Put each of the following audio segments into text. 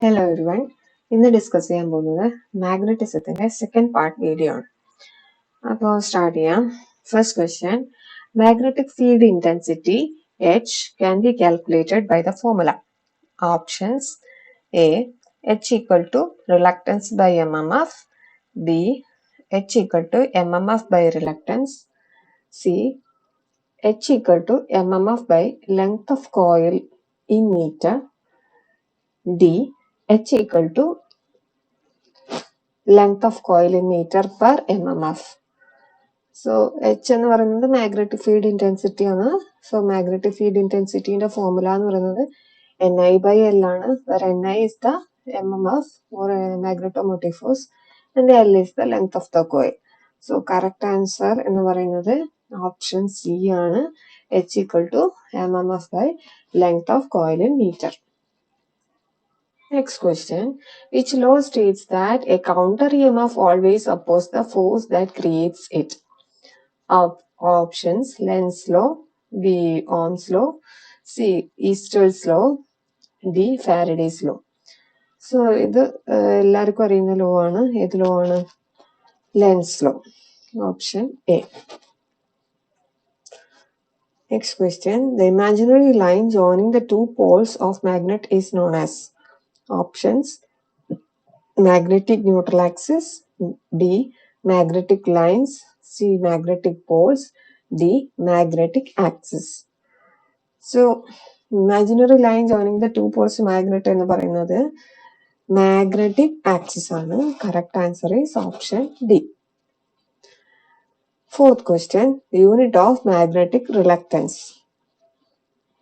Hello everyone. ഇന്ന് discuss ചെയ്യാൻ പോകുന്നത് മാഗ്നറ്റിസത്തിന്റെ സെക്കൻഡ് പാർട്ട് വീഡിയോ ആണ്. അപ്പോൾ സ്റ്റാർട്ട് ചെയ്യാം. First question, magnetic field intensity H can be calculated by the formula. Options: A, H equal to reluctance by MMF. B, H equal to MMF by reluctance. C, H equal to MMF by length of coil in meter. D, H equal to length of coil in meter per MMF. So H എന്ന് പറയുന്നത് magnetic field intensity ആണ്. So magnetic field ഇന്റൻസിറ്റിന്റെ formula എന്ന് പറയുന്നത് NI/L ആണ്. where NI is the MMF or magnetomotive force and L is the length of the coil. So correct answer എന്ന് പറയുന്നത് option C ആണ്. H equal to MMF by length of coil in meter. Next question, which law states that a counter EMF always opposes the force that creates it? Options: Lenz's law, B, Ohm's law, C, Easton's law, D, Faraday's law. So ഇത് എല്ലാവർക്കും അറിയുന്ന law ആണ്. ഏത് law ആണ്? Lenz's law. Option A. Next question, the imaginary line joining the two poles of magnet is known as? Options: magnetic neutral axis, B, magnetic lines, C, magnetic poles, D, magnetic axis. So imaginary line joining the two poles magnet എന്ന് പറയുന്നത് magnetic axis ആണ്. Correct answer is option D. Fourth question, the unit of magnetic reluctance.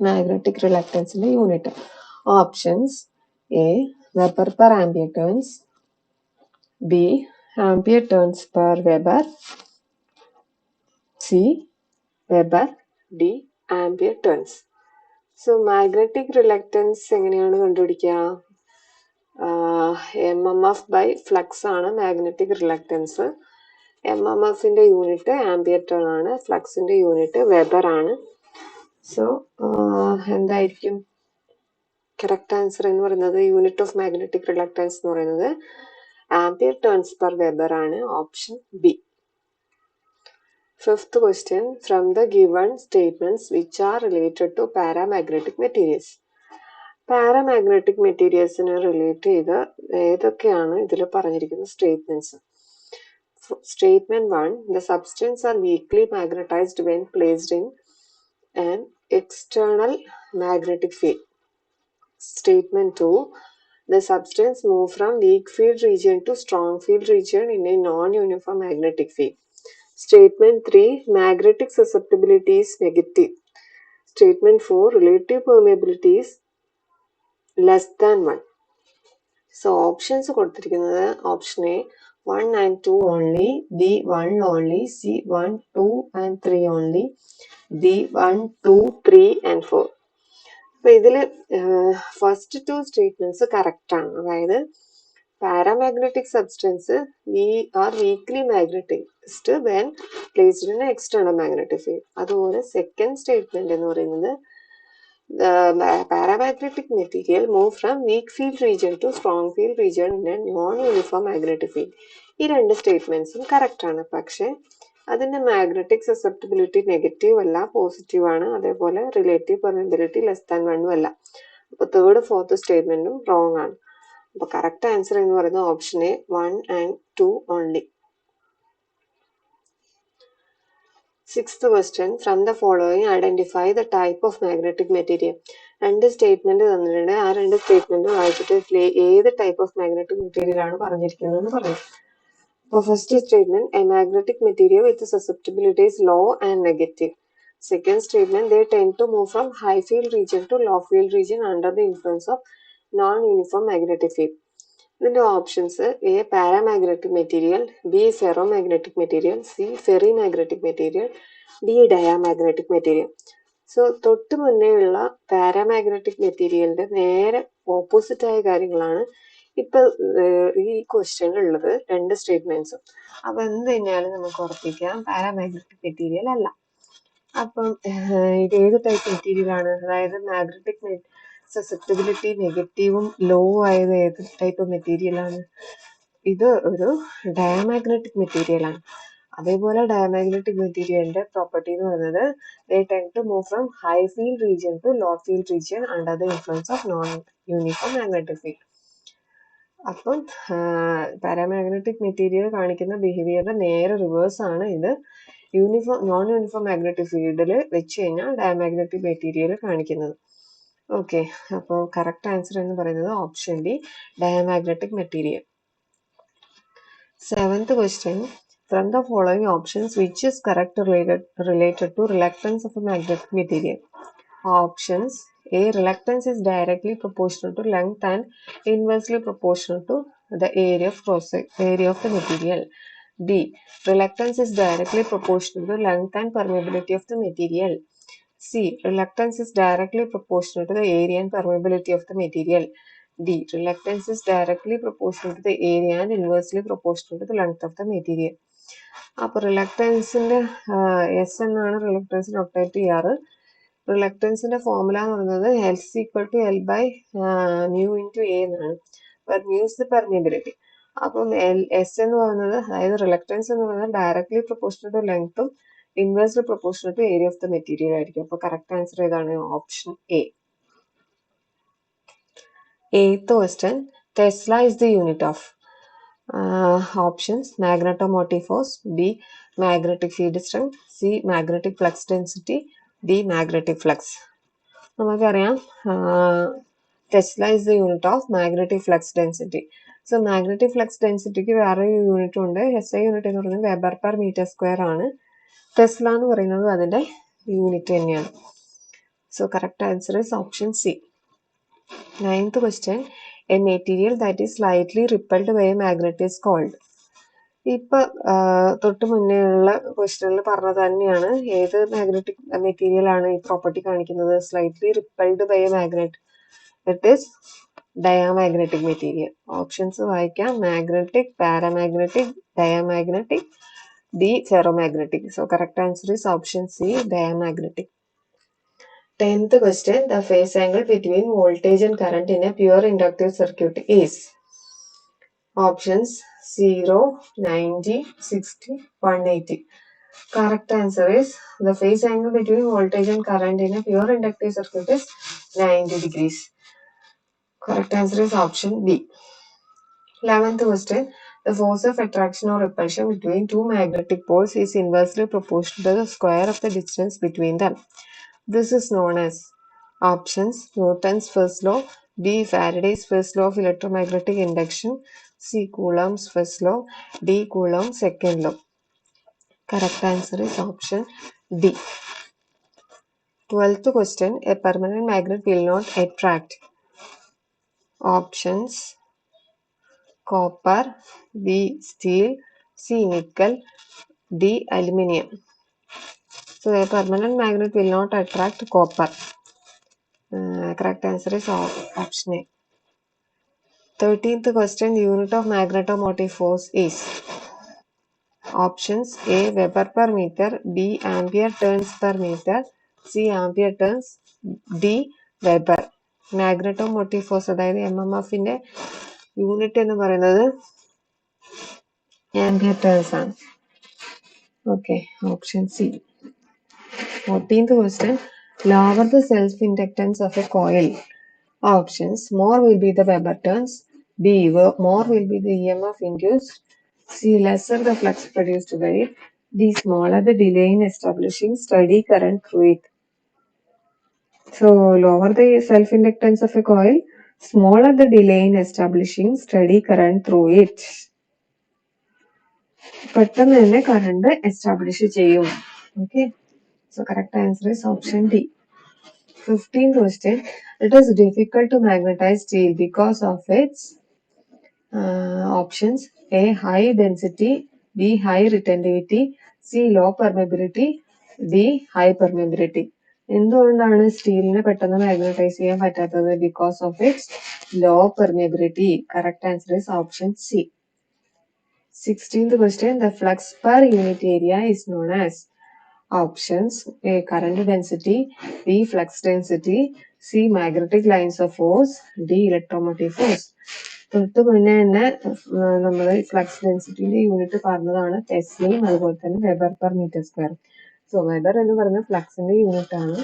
Magnetic reluctance in the unit. Options: A, Weber per ampere turns, B, ampere turns per Weber, C, Weber, D, ampere turns. So magnetic reluctance എങ്ങനെയാണ് കണ്ടുപിടിക്കുക? MMF by flux ആണ് magnetic reluctance. MMFന്റെ unit ampere turn ആണ്, ഫ്ലക്സിന്റെ unit weber ആണ്. So എന്തായിരിക്കും correct answer എന്ന് പറയുന്നത്? യൂണിറ്റ് ഓഫ് മാഗ്നറ്റിക് റിലക്റ്റൻസ് എന്ന് പറയുന്നത് ആംപിയർ ടേൺസ് പെർ വെബർ ആണ്. Option B. Fifth question, from the given statements which are related to paramagnetic materials. പാരാമാഗ്നറ്റിക് മെറ്റീരിയൽസിനെ റിലേറ്റ് ചെയ്ത് ഏതൊക്കെയാണ് ഇതിൽ പറഞ്ഞിരിക്കുന്ന statements? Statement 1, the substance are weakly magnetized when placed in an external magnetic field. Statement 2, the substance move from weak field region to strong field region in a non-uniform magnetic field. Statement 3, magnetic susceptibility is negative. Statement 4, relative permeability is less than 1. So options കൊടുത്തിരിക്കുന്നത് option A 1 and 2 only, B 1 only, C 1, 2 and 3 only, D 1, 2, 3 and 4. അപ്പൊ ഇതില് first to statements correct ആണ്. അതായത് paramagnetic substance are weakly magnetized when placed in external magnetic field. അതുപോലെ second statement എന്ന് പറയുന്നത് the paramagnetic material move from weak field region to strong field region in a non-uniform magnetic field. ഈ രണ്ട് സ്റ്റേറ്റ്മെന്റ്സും correct ആണ്. പക്ഷെ അതിന്റെ magnetic susceptibility negative അല്ല, positive ആണ്. അതേപോലെ റിലേറ്റീവ് പെർമിയബിലിറ്റി ലെസ് ദാൻ 1 അല്ല. അപ്പൊ തേർഡ് ഫോർത്ത് സ്റ്റേറ്റ്മെന്റും റോങ് ആണ്. അപ്പൊ കറക്റ്റ് ആൻസർ എന്ന് പറയുന്നത് option A 1 and 2 only. Sixth question, from the following identify the type of magnetic material. രണ്ട് സ്റ്റേറ്റ്മെന്റ് തന്നിട്ടുണ്ട്. ആ രണ്ട് സ്റ്റേറ്റ്മെന്റ് വായിച്ചിട്ട് ഏത് ടൈപ്പ് ഓഫ് മാഗ്നറ്റിക് മെറ്റീരിയൽ ആണ് പറഞ്ഞിരിക്കുന്നത് എന്ന് പറയും. അപ്പോൾ first statement, A magnetic material with susceptibility is low and negative. Second statement, they tend to move from high field region to low field region under the influence of non-uniform magnetic field. ഇതിന്റെ ഓപ്ഷൻസ്: A paramagnetic material, B ferromagnetic material, C ferrimagnetic material, D diamagnetic material. So തൊട്ട് മുന്നേ ഉള്ള paramagnetic മെറ്റീരിയലിന്റെ നേരെ opposite ആയ കാര്യങ്ങളാണ് ഇപ്പൊ ഈ ക്വസ്റ്റ്യനിൽ ഉള്ളത്, രണ്ട് സ്റ്റേറ്റ്മെന്റ്സും. അപ്പൊ എന്ത് തന്നെയാലും നമുക്ക് ഉറപ്പിക്കാം പാരാമാഗ്നറ്റിക് മെറ്റീരിയൽ അല്ല. അപ്പം ഇത് ഏത് ടൈപ്പ് മെറ്റീരിയൽ ആണ്? അതായത് മാഗ്നറ്റിക് സസെപ്റ്റബിലിറ്റി നെഗറ്റീവും ലോ ആയത് ഏത് ടൈപ്പ് മെറ്റീരിയൽ ആണ്? ഇത് ഒരു ഡയമാഗ്നറ്റിക് മെറ്റീരിയൽ ആണ്. അതേപോലെ ഡയമാഗ്നറ്റിക് മെറ്റീരിയലിന്റെ പ്രോപ്പർട്ടി എന്ന് പറയുന്നത് they tend to move from high field region to low field region under the influence of non-uniform magnetic field. അപ്പം പാരാമാഗ്നറ്റിക് മെറ്റീരിയൽ കാണിക്കുന്ന ബിഹേവിയറിന്റെ നേരെ റിവേഴ്സ് ആണ് ഇത്. നോൺ യൂണിഫോം മാഗ്നറ്റിക് ഫീൽഡിൽ വെച്ച് കഴിഞ്ഞാൽ ഡയമാഗ്നറ്റിക് മെറ്റീരിയൽ കാണിക്കുന്നത്. ഓക്കെ, അപ്പോൾ കറക്റ്റ് ആൻസർ എന്ന് പറയുന്നത് option D, diamagnetic material. 7th question. From the following options, which is correct related to reluctance of a magnetic material? Options: A. Reluctance is directly proportional to length and inversely proportional to the area of the material. B. Reluctance is directly proportional to length and permeability of the material. C. Reluctance is directly proportional to the area and permeability of the material. D. Reluctance is directly proportional to the area and inversely proportional to the length of the material. അപ്പോൾ റിലക്റ്റൻസിന്റെ S എന്നാണ് reluctance notate ചെയ്യാറ്. റിലക്റ്റൻസിന്റെ formula എന്ന് പറയുന്നത് else equal to L by mu into A എന്നാണ്. Mu is the permeability. അപ്പം S എന്ന് പറയുന്നത്, അതായത് റിലക്റ്റൻസ് എന്ന് പറയുന്നത് ഡയറക്ട്ലി പ്രൊപ്പോർഷണൽ ടു ലെങ്ത്തും inversely proportional to area of the material ആയിരിക്കും. അപ്പോൾ കറക്റ്റ് ആൻസർ ഏതാണ്? Option A. 8th question. Tesla is the unit of options: magnetomotive force, B. magnetic field strength, C. magnetic flux density, D. magnetic flux. നമുക്കറിയാം Tesla is the unit of magnetic flux density. So magnetic flux ഡെൻസിറ്റിക്ക് വേറെ unit ഉണ്ട്. SI unit എന്ന് പറയുന്നത് weber per metre square ആണ്. Tesla എന്ന് പറയുന്നത് അതിന്റെ യൂണിറ്റ് തന്നെയാണ്. So correct answer is option C. 9th question. A material that is slightly repelled by a magnet is called. ഇപ്പൊ തൊട്ട് മുന്നേ ഉള്ള ക്വസ്റ്റനിൽ പറഞ്ഞത് തന്നെയാണ്. ഏത് മാഗ്നറ്റിക് മെറ്റീരിയൽ ആണ് ഈ പ്രോപ്പർട്ടി കാണിക്കുന്നത്? Slightly repelled by a magnet. It is diamagnetic material. Options വായിക്കാം: magnetic, paramagnetic, diamagnetic, D ferromagnetic. So correct answer is option C, diamagnetic. 10th question. The phase angle between voltage and current in a pure inductive circuit is? Options: 0, 90, 60, 180. Correct answer is the phase angle between voltage and current in a pure inductive circuit is 90 degrees. Correct answer is option B. 11th question. The force of attraction or repulsion between two magnetic poles is inversely proportional to the square of the distance between them. This is known as options: Newton's first law, B. Faraday's first law of electromagnetic induction, C. Coulomb's first law, D. Coulomb's second law. Correct answer is option D. 12th question. A permanent magnet will not attract. Options: copper, B. steel, C. nickel, D. aluminium. So a permanent magnet will not attract copper. Correct answer is option A. 13th question. The unit of magnetomotive force is? Options: A. Weber per meter, B. ampere turns per meter, C. ampere turns, D. Weber. Magnetomotive force, അതായത് MMFന്റെ unit എന്ന് പറയുന്നത് ampere turns ആണ്. Okay, option C. 14th question. Lower the self-inductance of a coil. Options: more will be the Weber turns, B. more will be the EMF induced, C. lesser the flux produced by it, D. smaller the delay in establishing steady current through it. So lower the self-inductance of a coil, smaller the delay in establishing steady current through it. പെട്ടെന്ന് തന്നെ current establish ചെയ്യും. Okay, so correct answer is option D. 15th question. It is difficult to magnetize steel because of its options: A. high density, B. high retentivity, C. low permeability, D. high permeability. എന്തുകൊണ്ടാണ് സ്റ്റീലിനെ പെട്ടെന്ന് magnetize ചെയ്യാൻ പറ്റാത്തത്? Because of its low permeability. Correct answer is option C. 16th question. The flux per unit area is known as? Options A current density, B flux density, C magnetic lines of force, D electromotive force. തൊട്ട് മുന്നേ തന്നെ നമ്മൾ flux ഡെൻസിറ്റിന്റെ unit പറഞ്ഞതാണ് ടെസ്ലയും അതുപോലെ തന്നെ weber per metre square. So weber എന്ന് പറയുന്നത് ഫ്ലക്സിന്റെ യൂണിറ്റ് ആണ്.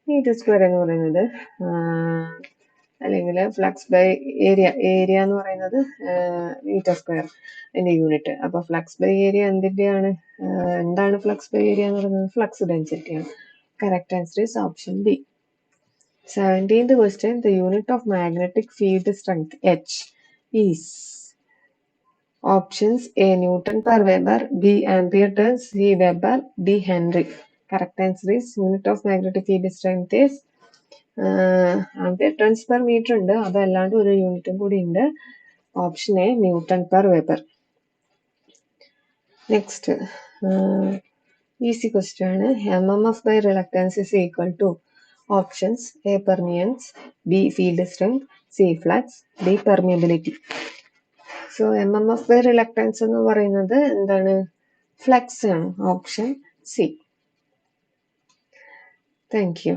മീറ്റർ സ്ക്വയർ എന്ന് പറയുന്നത് അല്ലെങ്കിൽ ഫ്ലക്സ് ബൈ ഏരിയ എന്ന് പറയുന്നത് മീറ്റർ സ്ക്വയർ അതിന്റെ യൂണിറ്റ്. അപ്പൊ ഫ്ലക്സ് ബൈ ഏരിയ എന്താണ് ഫ്ലക്സ് ബൈ ഏരിയ എന്ന് പറയുന്നത്? ഫ്ലക്സ് ഡെൻസിറ്റിയാണ്. Correct answer is option B. 17th question, the unit of magnetic field strength H is options A Newton per Weber, B ampere turns, C Weber, D Henry. Correct answer is unit of magnetic field strength is ampere turns per meter ഉണ്ട്, അതല്ലാണ്ട് ഒരു യൂണിറ്റും കൂടി ഉണ്ട്. Option A newton per weber. Next easy question ആണ്. MMF by reluctance is equal to options A permeance, B field strength, C flux, D permeability. So MMF by reluctance എന്ന് പറയുന്നത് എന്താണ്? ഫ്ലക്സ് ആണ്. Option C. Thank you.